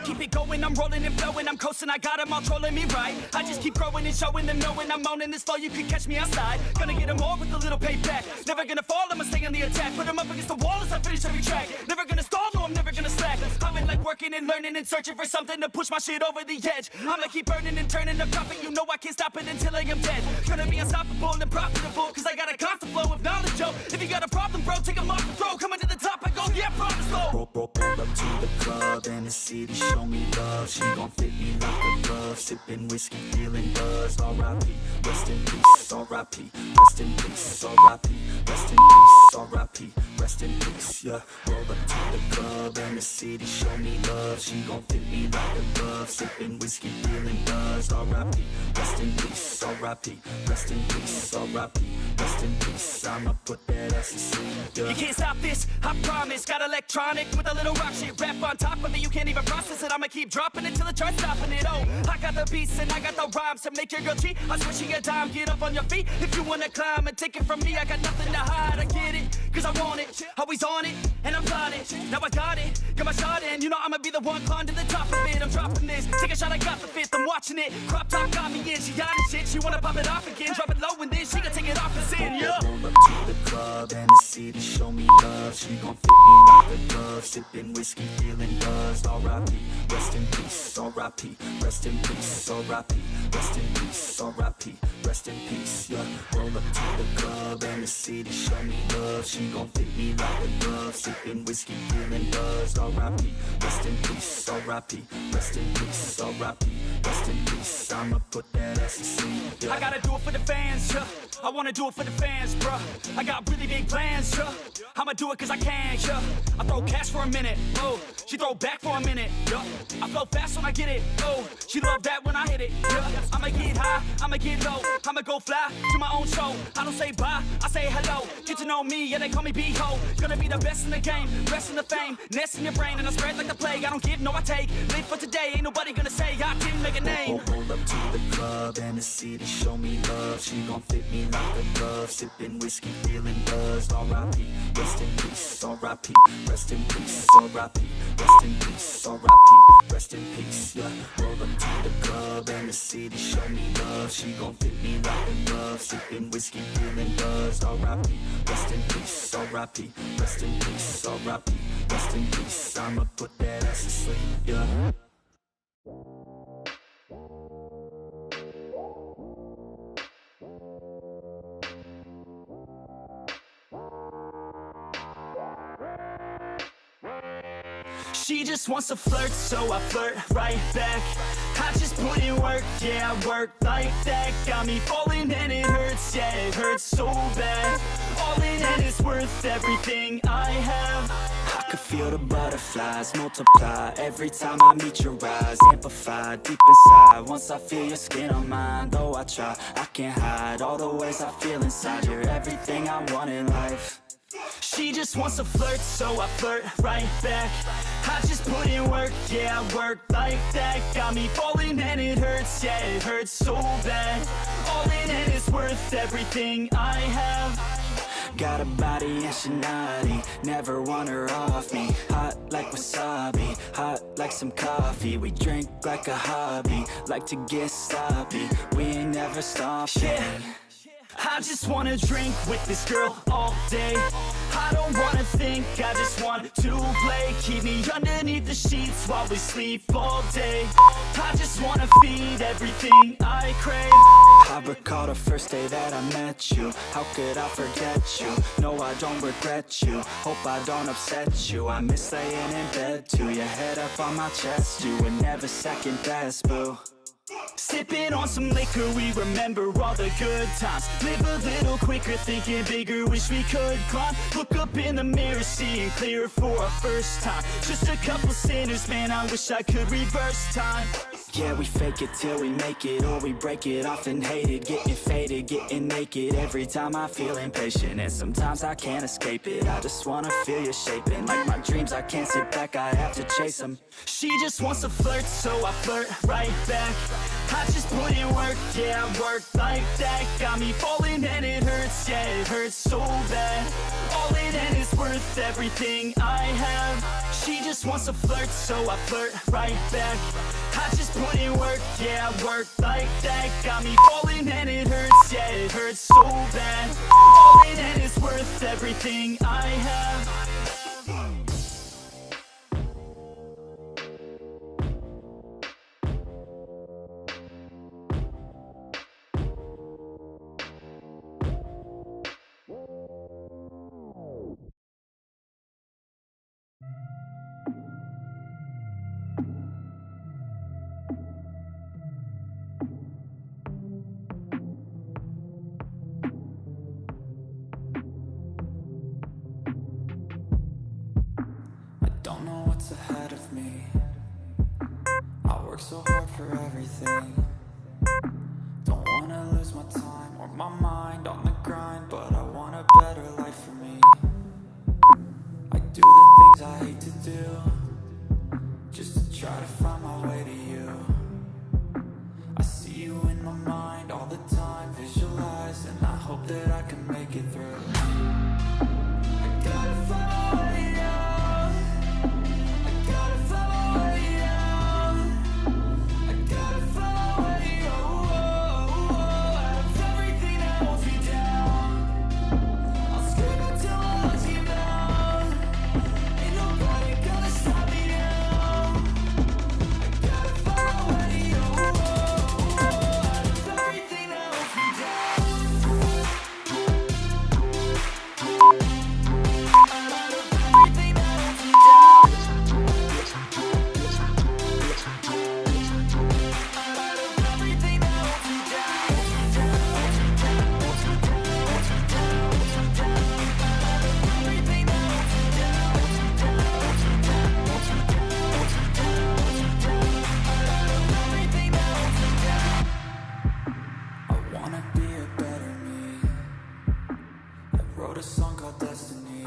keep it going, I'm rolling and flowing, I'm coasting, I got them all trolling me right. I just keep growing and showing them, knowing I'm owning this flow, you can catch me outside. Gonna get them all with a little payback. Never gonna fall, I'ma stay on the attack. Put them up against the wall as I finish every track. Never gonna stall, no, I'm never gonna slack. I've been like working and learning and searching for something to push my shit over the edge. I'ma keep burning and turning up profit, you know I can't stop it until I am dead. Gonna be unstoppable and profitable, cause I got a constant flow of knowledge, yo. If you got a problem, bro, take them off the throw. Coming to the top, I go, yeah, promise, though. Roll up to the club and the city show me love. She gon' fit me like a glove. Sipping whiskey, feeling buzzed. R.I.P. Rest in peace. R.I.P. Rest in peace. R.I.P. Rest in peace. R.I.P. Rest in peace. Yeah. Roll up to the club and the city show me love. She gon' fit me like a glove. Sipping whiskey, feeling buzzed. R.I.P. Rest in peace. R.I.P. Rest in peace. R.I.P. Rest in peace. I'ma put that ass to sleep. Yeah. You can't stop this, I promise. Got electronic with a little rock shit. Rap on top of it, you can't even process it. I'ma keep dropping it till the charts stopping it. Oh, I got the beats and I got the rhymes to make your girl cheat. I'm switching a dime, get up on your feet. If you wanna climb and take it from me, I got nothing to hide. I get it, cause I want it, always on it, and I'm on it. Now I got it, got my shot in. You know I'ma be the one climb to the top of it. I'm dropping this, take a shot, I got the fifth. I'm watching it, crop top got me in. She got it shit, she wanna pop it off again. Drop it low and then she gonna take it off and sin, yeah. Roll up to the club and the city show me love. She gon' fit me like a glove. Sipping whiskey, feeling buzzed. R.I.P. Rest in peace. R.I.P. Rest in peace. R.I.P. Rest in peace. R.I.P. Rest in peace. Yeah. Roll up to the club and the city show me love. She gon' fit me like a glove. Sipping whiskey, feeling buzzed. R.I.P. Rest in peace. R.I.P. Rest in peace. R.I.P. Rest in peace. I'ma put that ass to sleep. Yeah. I gotta do it for the fans, yeah. I wanna do it for the fans, bruh. I got really big plans, yeah. I'ma do it cause I can, yeah. I throw cash for a minute, oh. She throw back for a minute, yeah. I flow fast when I get it, oh. She love that when I hit it, yeah. I'ma get high, I'ma get low. I'ma go fly to my own show. I don't say bye, I say hello. Get to know me, yeah, they call me B-Ho. Gonna be the best in the game, rest in the fame. Nest in your brain and I spread like the plague. I don't give, no I take. Live for today, ain't nobody gonna say I didn't make a name. Roll up to the club and the city show me love. She gon' fit me like a glove. Sipping whiskey, feeling buzzed. R.I.P. Rest in peace. R.I.P. Rest in peace. R.I.P. Rest in peace. R.I.P. Rest in peace. Yeah. Roll up to the club and the city show me love. She gon' fit me like a glove. Sipping whiskey, feeling buzzed. R.I.P. Rest in peace. R.I.P. Rest in peace. R.I.P. Rest in peace. I'ma put that ass to sleep. Yeah. She just wants to flirt, so I flirt right back. I just put in work, yeah, I work like that. Got me falling and it hurts, yeah, it hurts so bad. All in and it's worth everything I have. I could feel the butterflies multiply every time I meet your eyes. Amplify deep inside once I feel your skin on mine. Though I try, I can't hide all the ways I feel inside. You're everything I want in life. She just wants to flirt, so I flirt right back. I just put in work, yeah, I work like that. Got me falling and it hurts, yeah, it hurts so bad. All in and it's worth everything I have. Got a body and she naughty, never want her off me. Hot like wasabi, hot like some coffee. We drink like a hobby, like to get sloppy. We ain't never stopping. Yeah. I just wanna drink with this girl all day. I don't wanna think, I just want to play. Keep me underneath the sheets while we sleep all day. I just wanna feed everything I crave. I recall the first day that I met you. How could I forget you? No, I don't regret you. Hope I don't upset you. I miss laying in bed too. Your head up on my chest. You were never second best, boo. Sipping on some liquor, we remember all the good times. Live a little quicker, thinking bigger, wish we could climb. Look up in the mirror, seeing clearer for our first time. Just a couple sinners, man, I wish I could reverse time. Yeah, we fake it till we make it, or we break it, often hated. Getting faded, getting naked, every time I feel impatient. And sometimes I can't escape it, I just wanna feel you shaping. Like my dreams, I can't sit back, I have to chase them. She just wants to flirt, so I flirt right back. I just put in work, yeah, I work like that. Got me falling and it hurts, yeah, it hurts so bad. All in in and it's worth everything I have. She just wants to flirt, so I flirt right back. I just put in work, yeah, I work like that. Got me falling and it hurts, yeah, it hurts so bad. All in and it's worth everything I have. Don't know what's ahead of me. I work so hard for everything. Don't wanna lose my time or my mind on the grind, but I want a better life for me. I do the things I hate to do, just to try to find my way to you. I see you in my mind all the time, visualize, and I hope that I can make it through. I gotta find my way out. I gotta find my way out. I gotta find my way out of everything that holds me down. I'll scream until my lungs give out. Ain't nobody gonna stop me now. I gotta find my way out of everything that holds me down. Wrote a song called Destiny.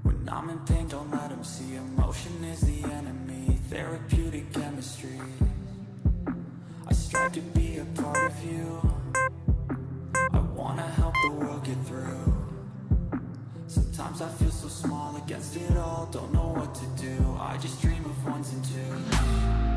When I'm in pain, don't let them see. Emotion is the enemy. Therapeutic chemistry. I strive to be a part of you. I wanna help the world get through. Sometimes I feel so small against it all. Don't know what to do. I just dream of ones and twos.